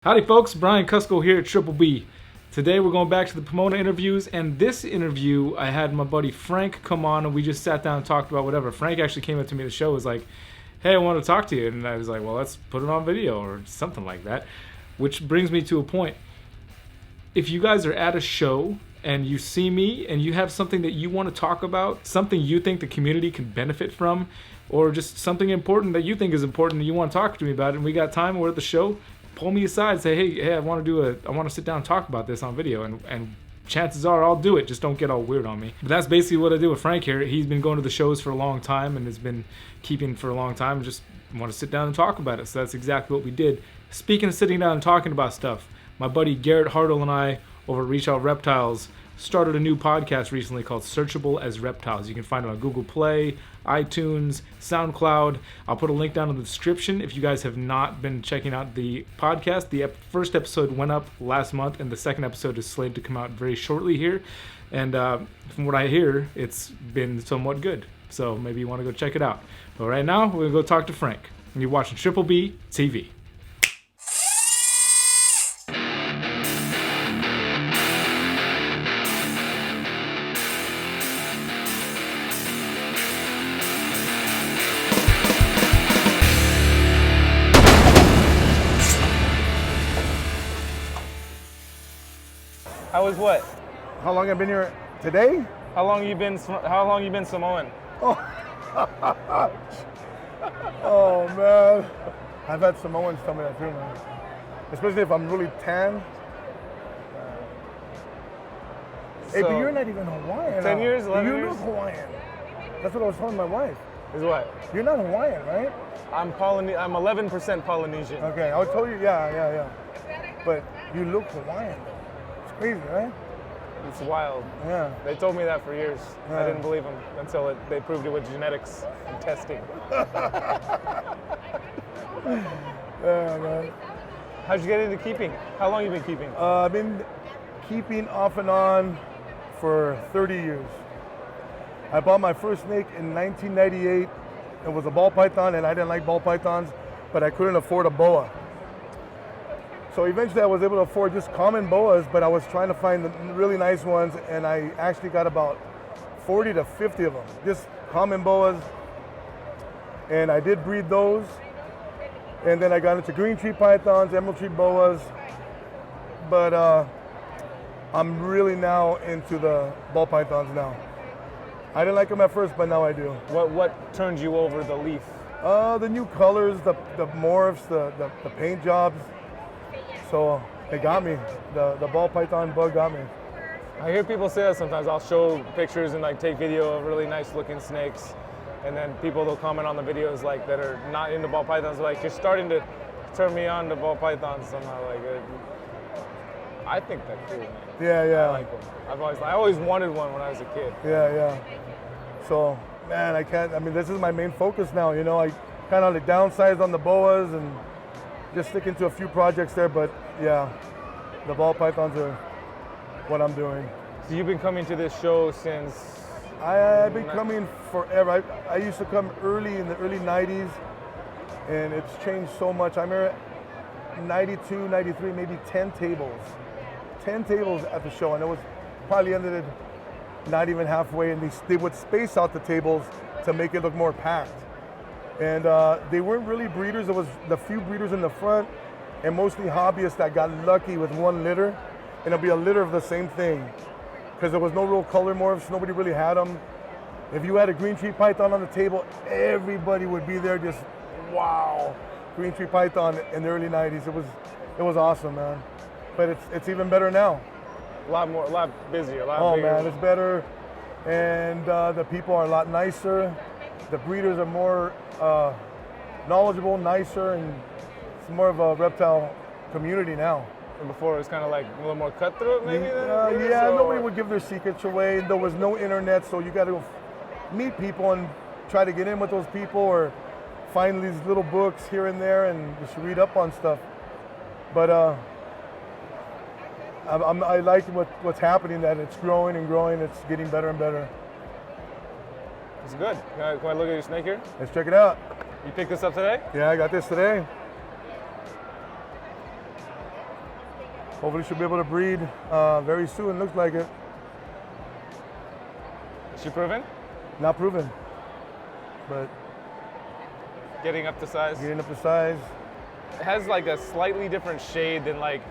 Howdy folks, Brian Cusco here at Triple B. Today we're going back to the Pomona interviews, and this interview I had my buddy Frank come on and we just sat down and talked about whatever. Frank actually came up to me at the show, was like, hey, I want to talk to you, and I was like, well, let's put it on video or something like that. Which brings me to a point. If you guys are at a show and you see me and you have something that you want to talk about, something you think the community can benefit from, or just something important that you think is important and you want to talk to me about it, and we got time, we're at the show, pull me aside and say, hey, I want to sit down and talk about this on video, and chances are I'll do it. Just don't get all weird on me. But that's basically what I do with Frank here. He's been going to the shows for a long time and has been keeping for a long time. Just want to sit down and talk about it. So that's exactly what we did. Speaking of sitting down and talking about stuff, my buddy Garrett Hartle and I over at Reach Out Reptiles started a new podcast recently called Searchable as Reptiles. You can find it on Google Play, iTunes, SoundCloud. I'll put a link down in the description if you guys have not been checking out the podcast. The first episode went up last month, and the second episode is slated to come out very shortly here. And from what I hear, it's been somewhat good. So maybe you want to go check it out. But right now, we're going to go talk to Frank. And you're watching Triple B TV. How was what? How long I've been here today? How long you been Samoan? Oh man, I've had Samoans tell me that too, man. Especially if I'm really tan. Hey, but you're not even Hawaiian. 10 years, 11 years? You look Hawaiian. That's what I was telling my wife. Is what? You're not Hawaiian, right? I'm 11% Polynesian. Okay, I told you, yeah. But you look Hawaiian. It's crazy, right? It's wild. Yeah. They told me that for years. Yeah. I didn't believe them until they proved it with genetics and testing. Yeah, man. How'd you get into keeping? How long you been keeping? I've been keeping off and on for 30 years. I bought my first snake in 1998. It was a ball python, and I didn't like ball pythons, but I couldn't afford a boa. So eventually I was able to afford just common boas, but I was trying to find the really nice ones, and I actually got about 40 to 50 of them, just common boas. And I did breed those. And then I got into green tree pythons, emerald tree boas. But I'm really now into the ball pythons now. I didn't like them at first, but now I do. What turned you over the leaf? The new colors, the morphs, the paint jobs. So it got me. The ball python bug got me. I hear people say that sometimes. I'll show pictures and like take video of really nice looking snakes, and then people will comment on the videos like that are not into ball pythons. Like, you're starting to turn me on to ball pythons somehow. Like, I think they're cool, man. Yeah. I like them. I always wanted one when I was a kid. Yeah. So man, this is my main focus now. You know, I kind of downsized on the boas and just sticking to a few projects there, but yeah, the ball pythons are what I'm doing. So you've been coming to this show since? I've been coming forever. I used to come in the early 90s, and it's changed so much. I remember 92, 93, maybe 10 tables. 10 tables at the show, and it was probably ended not even halfway, and they would space out the tables to make it look more packed. And they weren't really breeders. It was the few breeders in the front and mostly hobbyists that got lucky with one litter. And it'll be a litter of the same thing because there was no real color morphs. Nobody really had them. If you had a green tree python on the table, everybody would be there just, wow, green tree python in the early 90s. It was awesome, man. But it's even better now. A lot busier, a lot bigger. Oh man, it's better. And the people are a lot nicer. The breeders are more knowledgeable, nicer, and it's more of a reptile community now. And before it was kind of like a little more cutthroat, maybe? Nobody would give their secrets away. There was no internet, so you got to go meet people and try to get in with those people, or find these little books here and there and just read up on stuff. But I like what's happening, that it's growing and growing. It's getting better and better. It's good. Can I look at your snake here? Let's check it out. You picked this up today? Yeah, I got this today. Hopefully she'll be able to breed very soon. Looks like it. Is she proven? Not proven, but Getting up to size? getting up to size. It has like a slightly different shade than like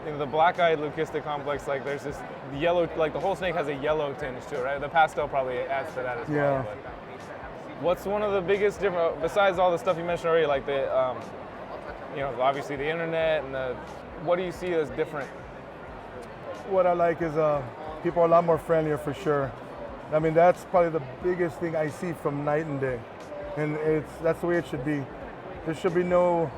in the black-eyed leucistic complex. Like there's this yellow, like the whole snake has a yellow tinge to it, right? The pastel probably adds to that as well. Yeah. But what's one of the biggest different, besides all the stuff you mentioned already, like the, obviously the internet and what do you see as different? What I like is people are a lot more friendlier for sure. I mean, that's probably the biggest thing I see from night and day. And that's the way it should be. There should be no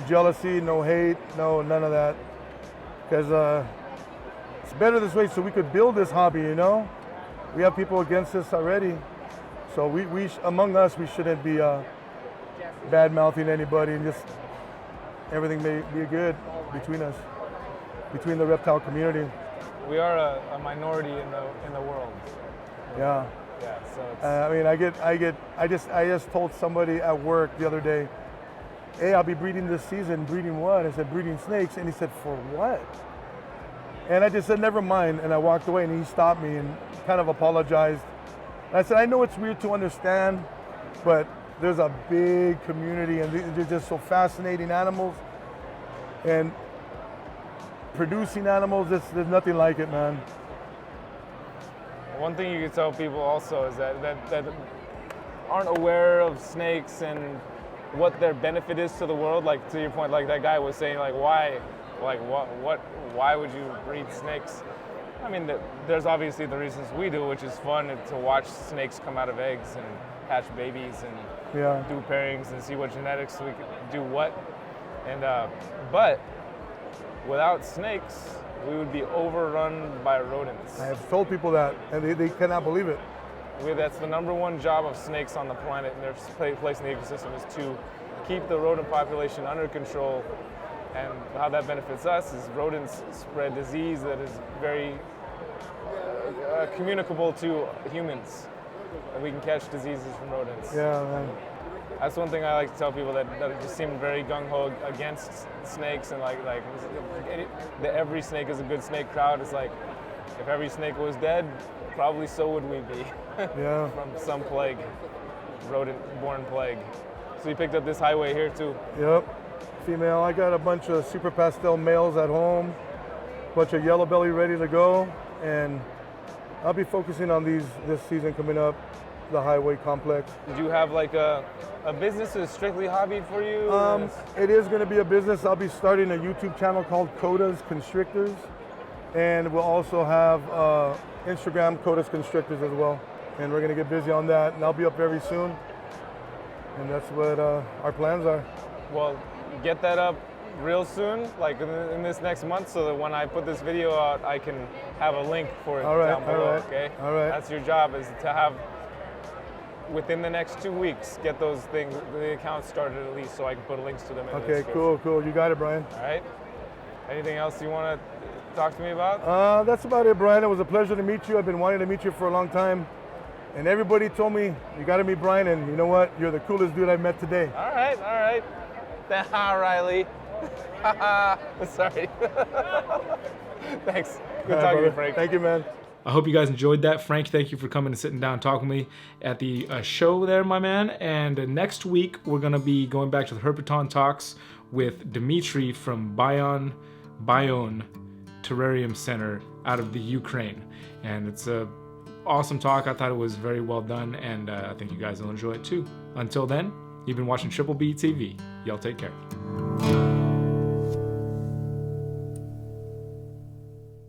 jealousy, no hate, none of that. Because it's better this way so we could build this hobby, you know? We have people against us already. So we among us, we shouldn't be bad-mouthing anybody, and just everything may be good between us, between the reptile community. We are a minority in the world. Yeah. Yeah, so it's, I just told somebody at work the other day, hey, I'll be breeding this season. Breeding what? I said, breeding snakes. And he said, for what? And I just said, never mind. And I walked away, and he stopped me and kind of apologized. And I said, I know it's weird to understand, but there's a big community, and they're just so fascinating animals. And producing animals, there's nothing like it, man. one thing you can tell people also is that aren't aware of snakes and what their benefit is to the world. Like to your point, like that guy was saying, like why would you breed snakes? I mean, there's obviously the reasons we do, which is fun to watch snakes come out of eggs and hatch babies and do pairings and see what genetics we can do what. And but without snakes, we would be overrun by rodents. I have told people that, and they cannot believe it. That's the #1 job of snakes on the planet and their place in the ecosystem is to keep the rodent population under control. And how that benefits us is rodents spread disease that is very communicable to humans. And we can catch diseases from rodents. Yeah, man. That's one thing I like to tell people that just seem very gung-ho against snakes and like the every snake is a good snake crowd. It's like, if every snake was dead, probably so would we be. Yeah. From some plague, rodent-borne plague. So you picked up this highway here too. Yep. Female. I got a bunch of super pastel males at home, bunch of yellow belly ready to go, and I'll be focusing on these this season coming up, the highway complex. Do you have like a business that's strictly hobby for you? It is going to be a business. I'll be starting a YouTube channel called Cota's Constrictors, and we'll also have Instagram Cota's Constrictors as well. And we're going to get busy on that, and I'll be up very soon. And that's what our plans are. Well, get that up real soon, like in this next month, so that when I put this video out, I can have a link for it down below, okay? All right. That's your job, is to have, within the next 2 weeks, get those things, the accounts started at least, so I can put links to them in the description. Cool. You got it, Brian. All right. Anything else you want to talk to me about? That's about it, Brian. It was a pleasure to meet you. I've been wanting to meet you for a long time. And everybody told me, you got to meet Brian, and you know what? You're the coolest dude I've met today. All right. Riley. Sorry. Thanks. Good talking to you, Frank. Thank you, man. I hope you guys enjoyed that. Frank, thank you for coming and sitting down and talking with me at the show there, my man. And next week, we're going to be going back to the Herpeton Talks with Dimitri from Bion Terrarium Center out of the Ukraine. And it's a awesome talk. I thought it was very well done, and I think you guys will enjoy it too. Until then, you've been watching Triple B TV. Y'all take care.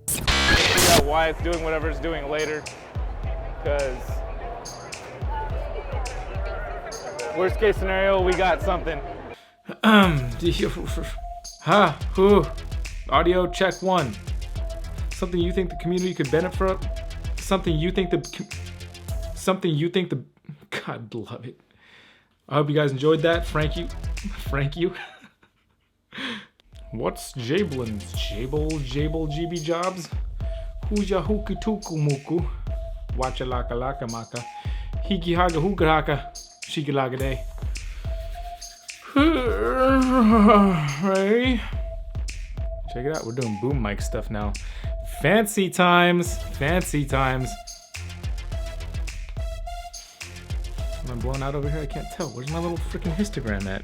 Figure out why it's doing whatever it's doing later, because worst case scenario, we got something. Audio check 1. Something you think the community could benefit from? Something you think the God love it. I hope you guys enjoyed that. Frank you. What's Jablin's? Jable, GB Jobs? Huja huku tuku muku. Wacha laka laka maka. Hiki haga huka haka. Shiki laga day. Hey. Check it out. We're doing boom mic stuff now. Fancy times. Fancy times. Am I blown out over here? I can't tell. Where's my little freaking histogram at?